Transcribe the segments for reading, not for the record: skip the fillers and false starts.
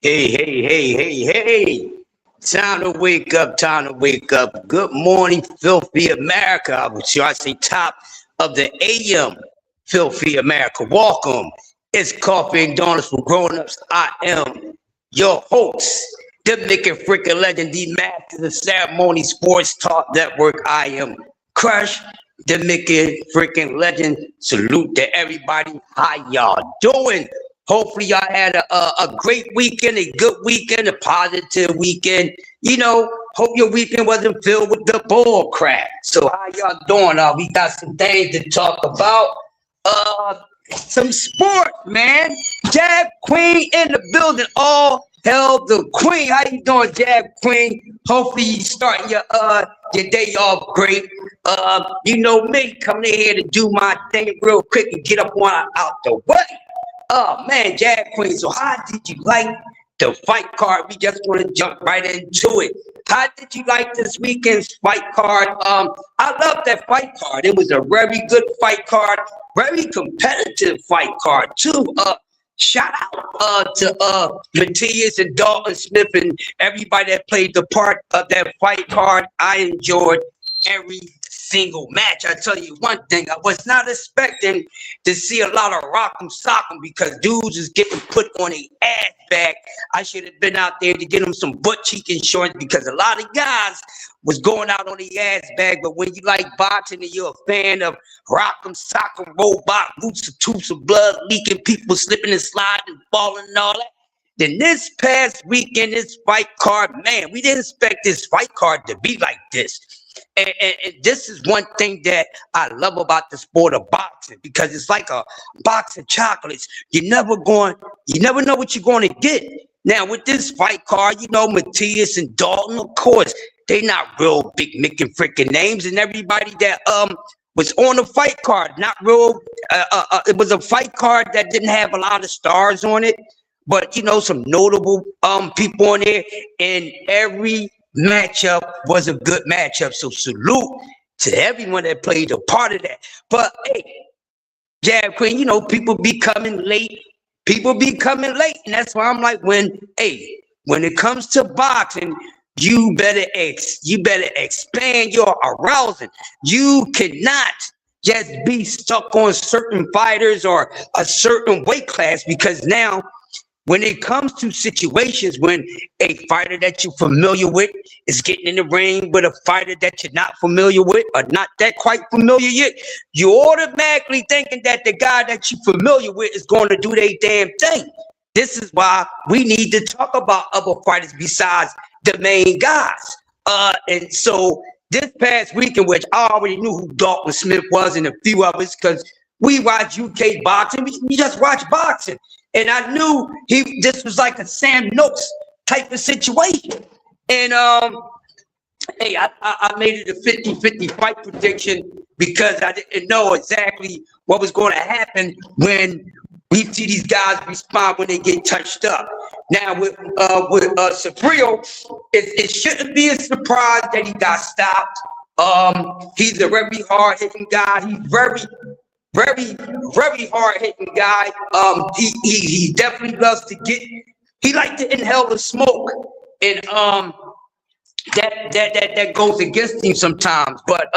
Hey, hey, hey, hey, hey. Time to wake up, time to wake up. Good morning, filthy America. I say top of the AM, filthy America. Welcome. It's Coffee and Donuts for Grown-Ups. I am your host, the Mickey freaking legend, the master of ceremony sports talk network. I am Crush, the Mickey freaking legend. Salute to everybody. How y'all doing? Hopefully y'all had a great weekend, a good weekend, a positive weekend. Hope your weekend wasn't filled with the bull crap. So how y'all doing? We got some things to talk about. Some sports, man. Jab Queen in the building. All hell the Queen. How you doing, Jab Queen? Hopefully you starting your day off great. You know me coming in here to do my thing real quick and get up on out the way. Oh man, Jab Queen. So how did you like the fight card? We just want to jump right into it. How did you like this weekend's fight card? I love that fight card. It was a very good fight card, very competitive fight card too. Shout out to Matthias and Dalton Smith and everybody that played the part of that fight card. I enjoyed every single match. I tell you one thing, I was not expecting to see a lot of rock'em sock'em because dudes is getting put on a ass bag. I should have been out there to get them some butt cheek insurance because a lot of guys was going out on the ass bag. But when you like boxing and you're a fan of rock'em sock'em, robot, roots of tubes of blood leaking, people slipping and sliding, falling and all that, then this past weekend, this fight card, man, we didn't expect this fight card to be like this. And this is one thing that I love about the sport of boxing because it's like a box of chocolates. You never know what you're going to get. Now with this fight card, Matthias and Dalton, of course, they not real big Mickey freaking names, and everybody that was on the fight card, not real. It was a fight card that didn't have a lot of stars on it, but some notable people on there, and every matchup was a good matchup. So salute to everyone that played a part of that. But hey, Jab Queen, people be coming late. And that's why I'm like, when it comes to boxing, you better expand your arousal. You cannot just be stuck on certain fighters or a certain weight class, because now when it comes to situations when a fighter that you're familiar with is getting in the ring with a fighter that you're not familiar with or not that quite familiar yet, you automatically thinking that the guy that you're familiar with is going to do their damn thing. This is why we need to talk about other fighters besides the main guys. And so this past weekend, which I already knew who Dalton Smith was and a few of us because we watch UK boxing, we just watch boxing. And I knew this was like a Sam Noakes type of situation. And hey, I made it a 50-50 fight prediction because I didn't know exactly what was going to happen when we see these guys respond when they get touched up. Now with Sabrio, it shouldn't be a surprise that he got stopped. He's a very hard hitting guy. He's very hard hitting guy. He definitely loves to he likes to inhale the smoke, and that goes against him sometimes. But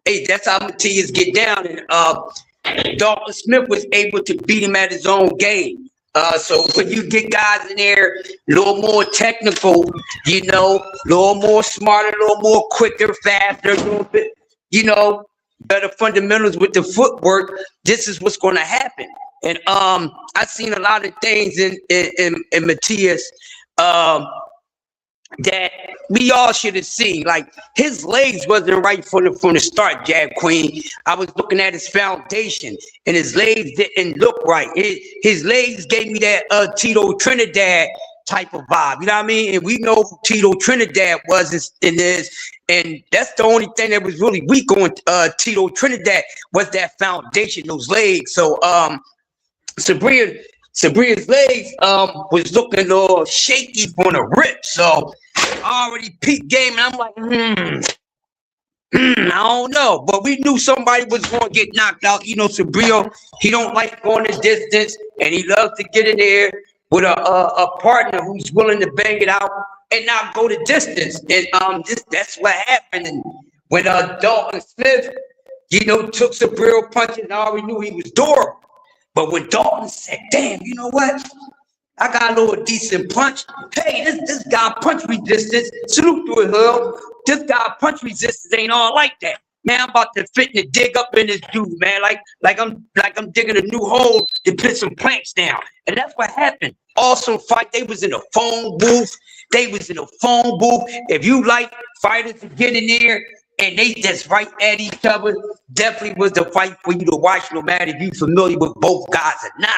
hey, that's how Matthias get down, and Dalton Smith was able to beat him at his own game. So when you get guys in there a little more technical, a little more smarter, a little more quicker, faster, a little bit, better fundamentals with the footwork, this is what's going to happen. And I've seen a lot of things in Matthias that we all should have seen. Like his legs wasn't right from the start, Jab Queen. I was looking at his foundation and his legs didn't look right. His legs gave me that Tito Trinidad type of vibe, you know what I mean? And we know who Tito Trinidad was in this, and that's the only thing that was really weak on Tito Trinidad was that foundation, those legs. So Sabria's legs was looking a little shaky from the rip. So I already peaked game, and I'm like, I don't know, but we knew somebody was going to get knocked out. Sabrio, he don't like going the distance, and he loves to get in there with a partner who's willing to bang it out and not go the distance. And that's what happened. And when Dalton Smith, took some real punches, and I already knew he was durable. But when Dalton said, "Damn, you know what? I got a little decent punch. Hey, this guy punch resistance. Salute to a hill. This guy punch resistance ain't all like that. Man, I'm about to fit and dig up in this dude, man. Like I'm digging a new hole to put some planks down." And that's what happened. Awesome fight. They was in a phone booth. If you like fighters to get in there and they just right at each other, definitely was the fight for you to watch, no matter if you're familiar with both guys or not.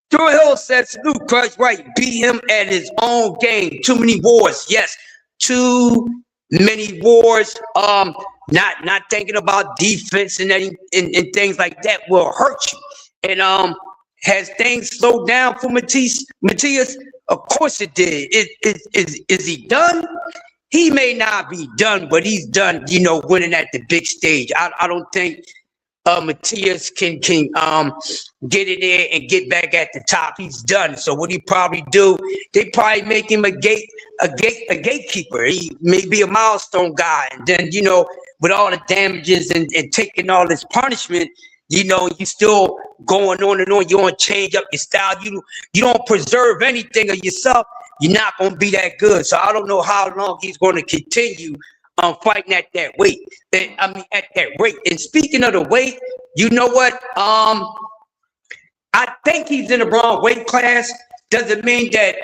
Drew Hill said, "Salute, Crush, right. Beat him at his own game. Too many wars. Yes, too many wars. Not thinking about defense and things like that will hurt you." And has things slowed down for Matias? Of course it did. Is he done? He may not be done, but he's done, winning at the big stage. I don't think Matias can get in there and get back at the top. He's done. So what he probably do, they probably make him a gatekeeper. He may be a milestone guy. And then, with all the damages and taking all this punishment, you still going on and on. You don't change up your style. You don't preserve anything of yourself. You're not going to be that good. So I don't know how long he's going to continue fighting at that weight. At that rate. And speaking of the weight, you know what? I think he's in the wrong weight class. Doesn't mean that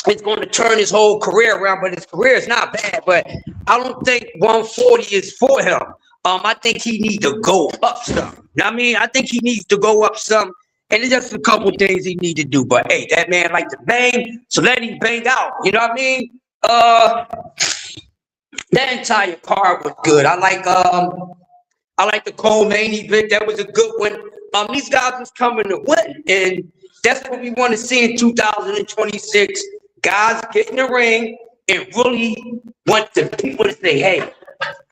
it's going to turn his whole career around, but his career is not bad. But I don't think 140 is for him. I think he needs to go up some. I think he needs to go up some. And it's just a couple things he need to do. But hey, that man like to bang, so let him bang out. You know what I mean? That entire card was good. I like the Cole main event. That was a good one. These guys was coming to win, and that's what we want to see in 2026. Guys get in the ring and really want the people to say, "Hey,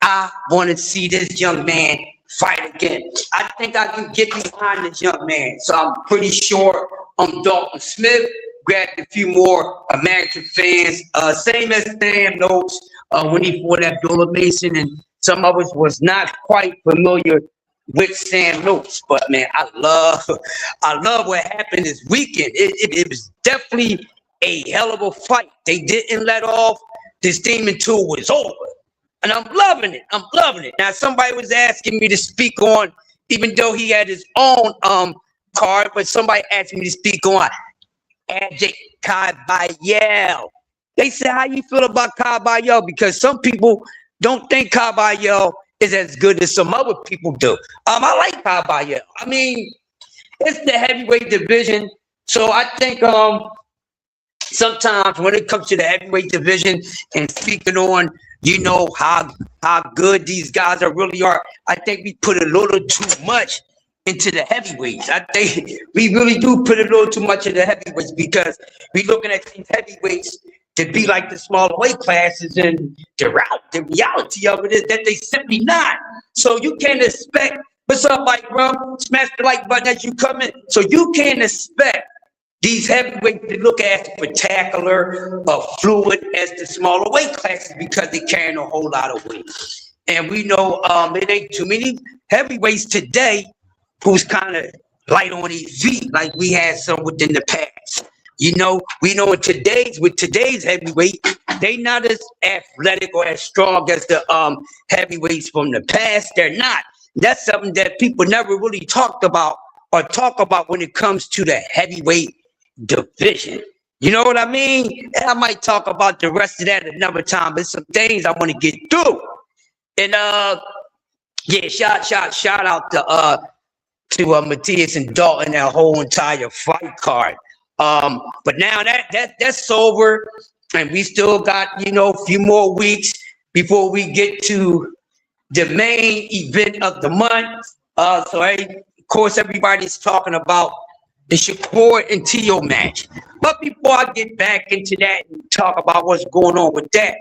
I want to see this young man fight again." I think I can get behind this young man. So I'm pretty sure Dalton Smith grabbed a few more American fans. Same as Sam Noakes when he fought Abdullah Mason, and some of us was not quite familiar with Sam Noakes. But man, I love what happened this weekend. It was definitely a hell of a fight. They didn't let off this steam until it was over. And I'm loving it. Now, somebody was asking me to speak on, even though he had his own card, but somebody asked me to speak on Ajay Kabayel. They said, "How you feel about Kabayel?" Because some people don't think Kabayel is as good as some other people do. I like Kabayel. It's the heavyweight division. So I think sometimes when it comes to the heavyweight division and speaking on, how good these guys really are, I think we put a little too much into the heavyweights. I think we really do put a little too much into the heavyweights, because we're looking at these heavyweights to be like the smaller weight classes, and the reality of it is that they simply not. So you can't expect, what's up, like, bro? Smash the like button as you come in. So you can't expect these heavyweights to look as spectacular or fluid as the smaller weight classes, because they carrying a whole lot of weight. And we know it ain't too many heavyweights today who's kind of light on his feet like we had some within the past. We know with today's heavyweight, they not as athletic or as strong as the heavyweights from the past. They're not. That's something that people never really talk about when it comes to the heavyweight division. You know what I mean? And I might talk about the rest of that another time, but some things I want to get through. And shout out to Matias and Dalton, that whole entire fight card. But now that's over, and we still got a few more weeks before we get to the main event of the month. Of course, everybody's talking about the Shakur and Tio match. But before I get back into that and talk about what's going on with that,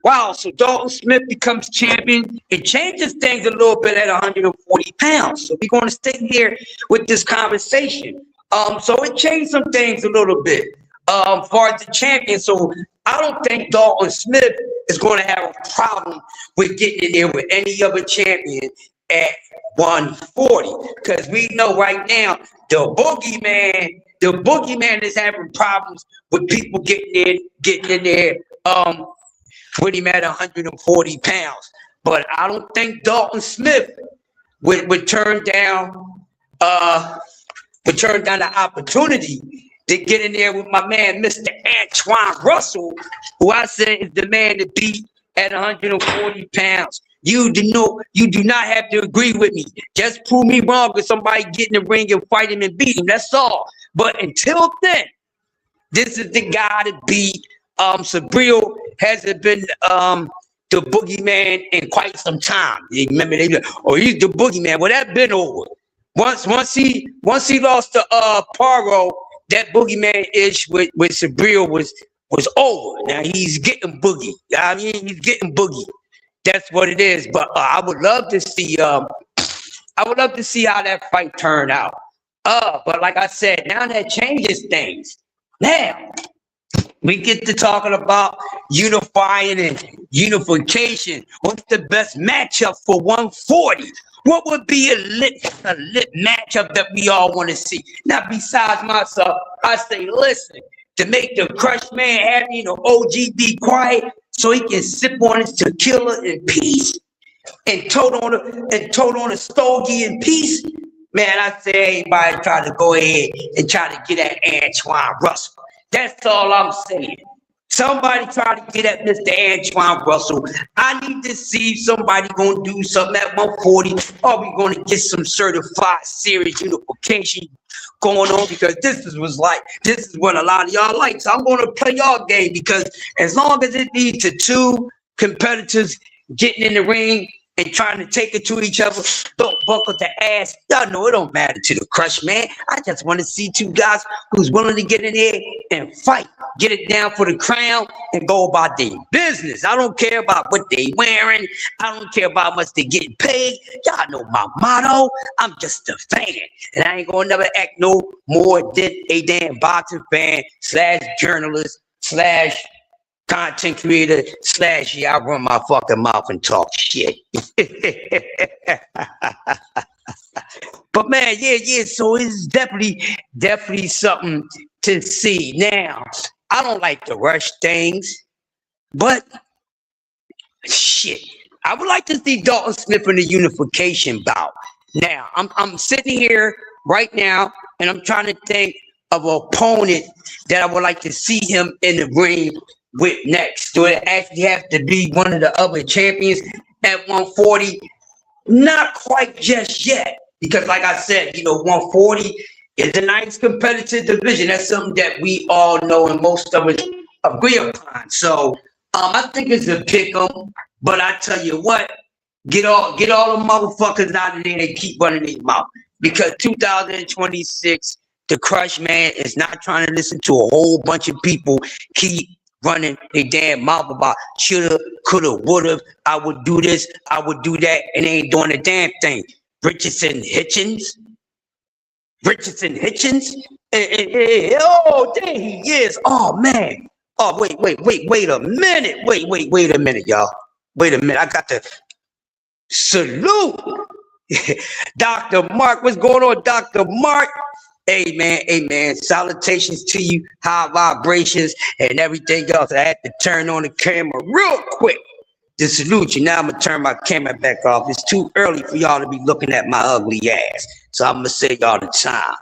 wow, so Dalton Smith becomes champion. It changes things a little bit at 140 pounds. So we're going to stay here with this conversation. So it changed some things a little bit. For the champion, so I don't think Dalton Smith is going to have a problem with getting in there with any other champion at 140, because we know right now the boogeyman is having problems with people getting in there with him at 140 pounds. But I don't think Dalton Smith would turn down the opportunity to get in there with my man, Mr. Antoine Russell, who I said is the man to beat at 140 pounds. You do not have to agree with me. Just prove me wrong with somebody get in the ring and fight him and beat him. That's all. But until then, this is the guy to beat. Sabril hasn't been the boogeyman in quite some time. You remember he's the boogeyman. Well, that's been over. Once he lost to Paro, that boogeyman ish with Sabril was over. Now he's getting boogie. I mean, he's getting boogie. That's what it is. But I would love to see how that fight turned out. But like I said, now that changes things. Now we get to talking about unifying and unification. What's the best matchup for 140? What would be a lit matchup that we all want to see? Now, besides myself, I say, listen, to make the Crush Man happy, OG be quiet so he can sip on his tequila in peace and tote on a stogie in peace. Man, I say everybody try to go ahead and try to get at Antoine Russell. That's all I'm saying. Somebody try to get at Mr. Antoine Russell. I need to see if somebody gonna do something at 140. Are we gonna get some certified series unification going on? Because this is what a lot of y'all like. So I'm gonna play y'all game, because as long as it leads to two competitors getting in the ring and trying to take it to each other, don't buckle the ass. Y'all know it don't matter to the Crush Man. I just want to see two guys who's willing to get in there and fight, get it down for the crown, and go about their business. I don't care about what they wearing. I don't care about how much they getting paid. Y'all know my motto. I'm just a fan, and I ain't gonna never act no more than a damn boxing fan / journalist / content creator / I run my fucking mouth and talk shit. But man, yeah. So it's definitely something to see. Now, I don't like to rush things, but shit, I would like to see Dalton Smith in the unification bout. Now, I'm sitting here right now, and I'm trying to think of an opponent that I would like to see him in the ring with next. Do it actually have to be one of the other champions at 140? Not quite just yet, because like I said, 140 is a nice competitive division. That's something that we all know and most of us agree upon. So I think it's a pick 'em, but I tell you what, get all the motherfuckers out of there and keep running their mouth, because 2026, the Crush Man is not trying to listen to a whole bunch of people keep running their damn mouth about shoulda, coulda, woulda, I would do this, I would do that, and they ain't doing a damn thing. Richardson Hitchens? Oh, there he is. Oh, man. Oh, wait a minute. Wait a minute, y'all. Wait a minute. I got to salute Dr. Mark. What's going on, Dr. Mark? Hey man, salutations to you, high vibrations and everything else. I had to turn on the camera real quick to salute you. Now I'm gonna turn my camera back off. It's too early for y'all to be looking at my ugly ass. So I'm gonna say y'all the time.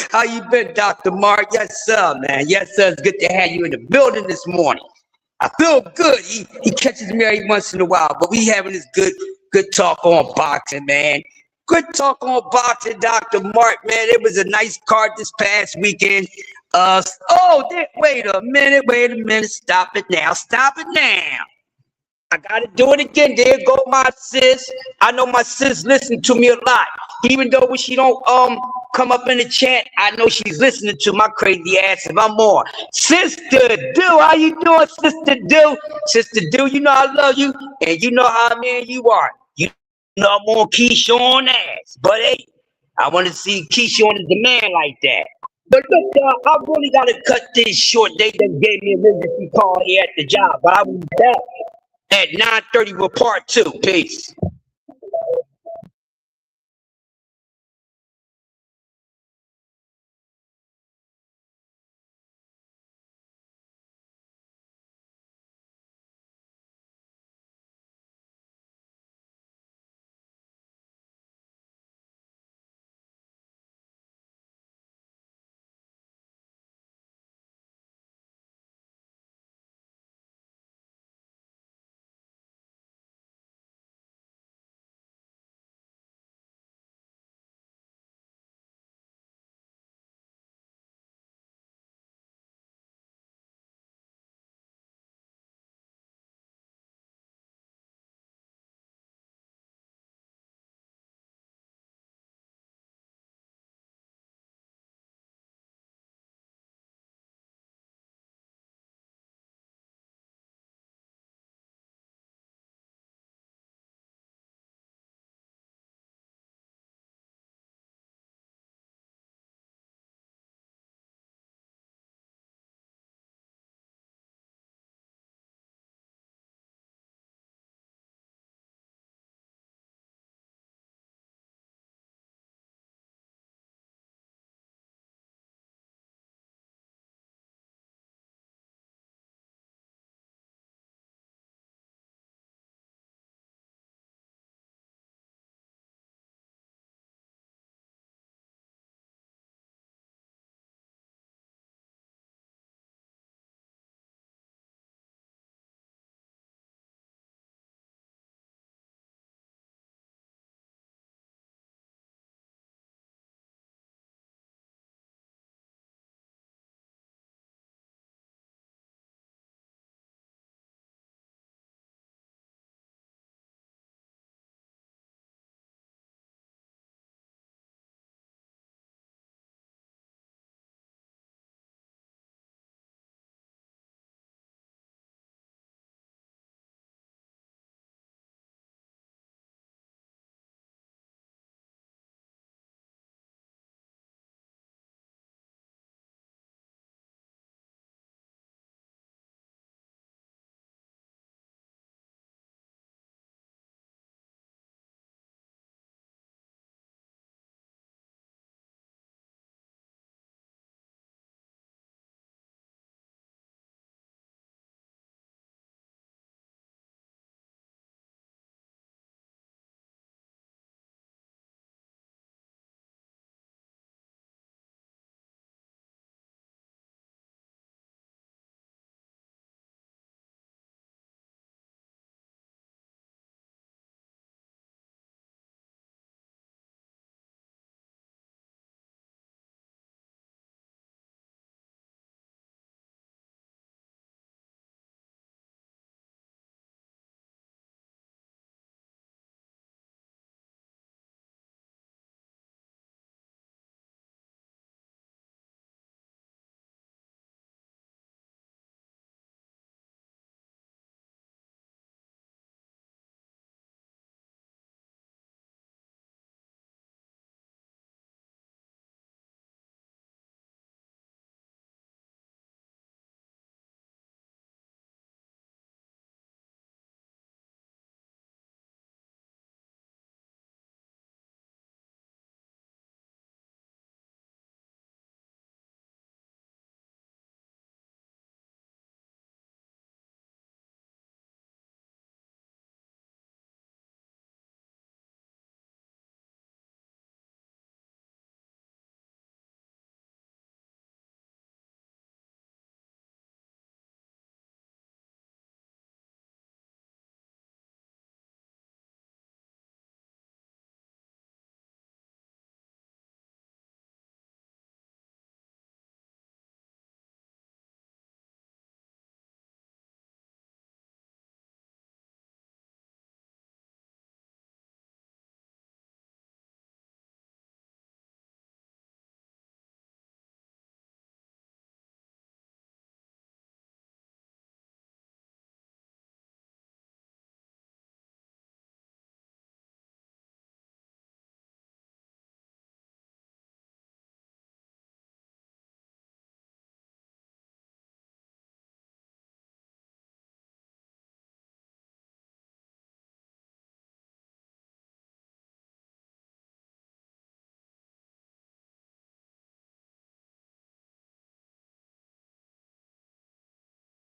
How you been, Dr. Mark? Yes, sir, man. Yes, sir. It's good to have you in the building this morning. I feel good. He catches me every once in a while, but we having this good talk on boxing, man. Good talk on boxing, Dr. Mark, man. It was a nice card this past weekend. Wait a minute. Stop it now. I gotta do it again. There go my sis. I know my sis listen to me a lot. Even though when she don't come up in the chat, I know she's listening to my crazy ass if I'm on. Sister Do, how you doing, Sister Do? Sister Do, you know I love you, and you know how man you are. You know I'm on Keyshawn ass. But hey, I want to see Keisha on the demand like that. But look, I really got to cut this short. They just gave me an emergency call here at the job, but I will be back at 9:30 with part 2. Peace.